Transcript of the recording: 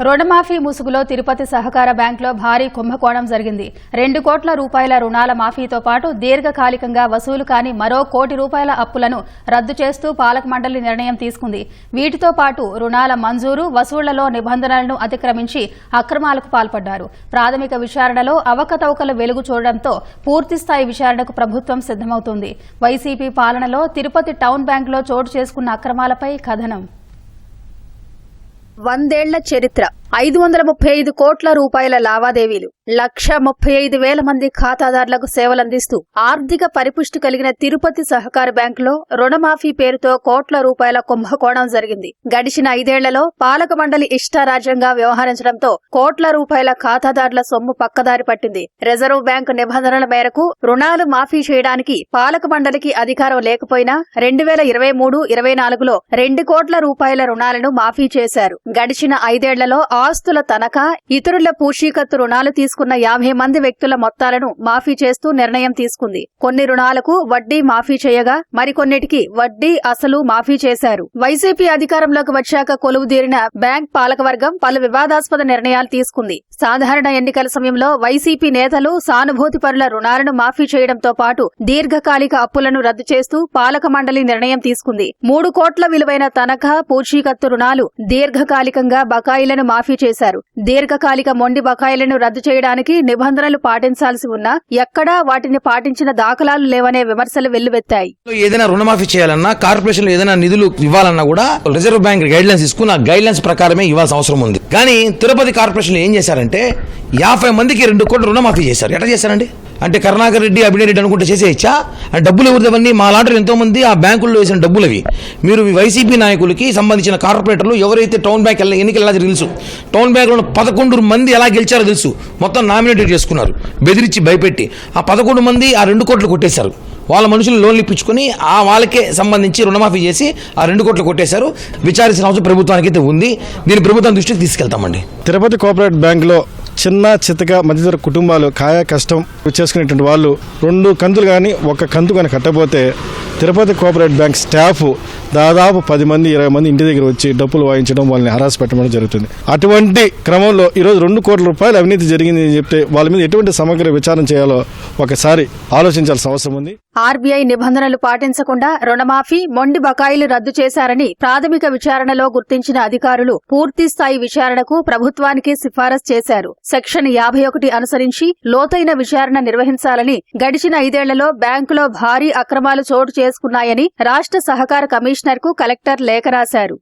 రుణమాఫీ ముసుగులో తిరుపతి సహకార బ్యాంకులో భారీ కుంభకోణం జరిగింది. 2 కోట్ల రూపాయల రుణాల మాఫీతో పాటు దీర్ఘకాలికంగా వసూలు కాని మరో ₹1 కోటి అప్పులను రద్దు చేస్తూ పాలక మండలి నిర్ణయం తీసుకుంది. వీటితో పాటు రుణాల మంజూరు, వసూళ్లలో నిబంధనలను అతిక్రమించి అక్రమాలకు పాల్పడ్డారు. ప్రాథమిక విచారణలో అవకతవకలు వెలుగు చూడడంతో పూర్తిస్థాయి విచారణకు ప్రభుత్వం సిద్దమవుతోంది. వైసీపీ పాలనలో తిరుపతి టౌన్ బ్యాంకులో చోటు చేసుకున్న అక్రమాలపై కథనం. 100 ఏళ్ల చరిత్ర, 535 కోట్ల రూపాయల లావాదేవీలు, 1,35,000 మంది ఖాతాదారులకు సేవలందిస్తూ ఆర్థిక పరిపుష్టి కలిగిన తిరుపతి సహకార బ్యాంకులో రుణమాఫీ పేరుతో కోట్ల రూపాయల కుంభకోణం జరిగింది. గడిచిన 5 ఏళ్లలో పాలక మండలి ఇష్టారాజ్యంగా వ్యవహరించడంతో కోట్ల రూపాయల ఖాతాదారుల సొమ్ము పక్కదారి పట్టింది. రిజర్వ్ బ్యాంకు నిబంధనల మేరకు రుణాలు మాఫీ చేయడానికి పాలక మండలికి అధికారం లేకపోయినా 2023-24లో 2 కోట్ల రూపాయల రుణాలను మాఫీ చేశారు. గడిచిన 5 ఏళ్లలో ఆస్తుల తనఖా, ఇతరుల పూచీకత్తు రుణాలు తీసుకున్న 50 మంది వ్యక్తుల మొత్తాలను మాఫీ చేస్తూ నిర్ణయం తీసుకుంది. కొన్ని రుణాలకు వడ్డీ మాఫీ చేయగా మరికొన్నిటికి వడ్డీ, అసలు మాఫీ చేశారు. వైసీపీ అధికారంలోకి వచ్చాక కొలువుదీరిన బ్యాంక్ పాలకవర్గం పలు వివాదాస్పద నిర్ణయాలు తీసుకుంది. సాధారణ ఎన్నికల సమయంలో వైసీపీ నేతలు సానుభూతిపరుల రుణాలను మాఫీ చేయడంతో పాటు దీర్ఘకాలిక అప్పులను రద్దు చేస్తూ పాలక మండలి నిర్ణయం తీసుకుంది. 3 కోట్ల విలువైన తనఖా, పూచీకత్తు రుణాలు దీర్ఘకాలికంగా బకాయిలను మాఫీ చేశారు. దీర్ఘకాలిక మొండి బకాయిలను రద్దు చేయడానికి నిబంధనలు పాటించాల్సి ఉన్నా ఎక్కడా వాటిని పాటించిన దాఖలాలు లేవనే విమర్శలు వెల్లువెత్తాయి. ఏదైనా రుణమాఫీ చేయాలన్నా, కార్పొరేషన్ ఏదైనా నిధులు ఇవ్వాలన్నా కూడా రిజర్వ్ బ్యాంక్ గైడ్ లైన్స్ తీసుకుని ఆ గైడ్ లైన్స్ ప్రకారమే ఇవ్వాల్సిన అవసరం ఉంది. కానీ తిరుపతి కార్పొరేషన్ ఏం చేశారంటే 50 మందికి 2 కోట్ల రుణమాఫీ చేశారు. ఎట్లా చేశారండి అంటే కరుణాకర్ రెడ్డి, అభినయ్ రెడ్డి అనుకుంటే చేసేయచ్చా? అంటే డబ్బులు ఎవరిదవన్నీ మా లాంటి ఎంతో మంది ఆ బ్యాంకుల్లో వేసిన డబ్బులు అవి. మీరు వైసీపీ నాయకులకి సంబంధించిన కార్పొరేటర్లు ఎవరైతే టౌన్ బ్యాంక్ ఎన్నికలు తెలుసు, టౌన్ బ్యాంకులో 11 మంది ఎలా గెలిచారో తెలుసు. మొత్తం నామినేటెడ్ చేసుకున్నారు, బెదిరించి భయపెట్టి. ఆ 11 మంది ఆ 2 కోట్లు కొట్టేశారు. వాళ్ళ మనుషులు లోన్లు ఇప్పించుకుని ఆ వాళ్ళకే సంబంధించి రుణమాఫీ చేసి ఆ 2 కోట్లు కొట్టేశారు. విచారించిన అవసరం ప్రభుత్వానికి అయితే ఉంది. దీన్ని ప్రభుత్వం దృష్టికి తీసుకెళ్తామండి. తిరుపతి కోఆపరేటివ్ బ్యాంకులో చిన్న చిత్తగా మధ్యతర కుటుంబాలు కాయ కష్టం చేసుకునేటువంటి వాళ్ళు 2 కంతులు కానీ 1 కంతు కానీ కట్టకపోతే తిరుపతి కోఆపరేటివ్ బ్యాంక్ స్టాఫ్ దాదాపు 10 మంది 20 మంది ఇంటి దగ్గర వచ్చి డబ్బులు వాయించడం, వాళ్ళని హరాస్ పెట్టడం జరుగుతుంది. అటువంటి క్రమంలో ఈరోజు 2 కోట్ల రూపాయలు అవినీతి జరిగింది అని చెప్తే వాళ్ళ మీద ఎటువంటి సమగ్ర విచారణ చేయాలో ఒకసారి ఆలోచించాల్సిన అవసరం ఉంది. ఆర్బీఐ నిబంధనలు పాటించకుండా రుణమాఫీ, మొండి బకాయిలు రద్దు చేశారని ప్రాథమిక విచారణలో గుర్తించిన అధికారులు పూర్తిస్థాయి విచారణకు ప్రభుత్వానికి సిఫారసు చేశారు. సెక్షన్ 51 అనుసరించి లోతైన విచారణ నిర్వహించాలని, గడిచిన 5 ఏళ్లలో బ్యాంకులో భారీ అక్రమాలు చోటు చేసుకున్నాయని రాష్ట్ర సహకార కమిషనర్కు కలెక్టర్ లేఖ రాశారు.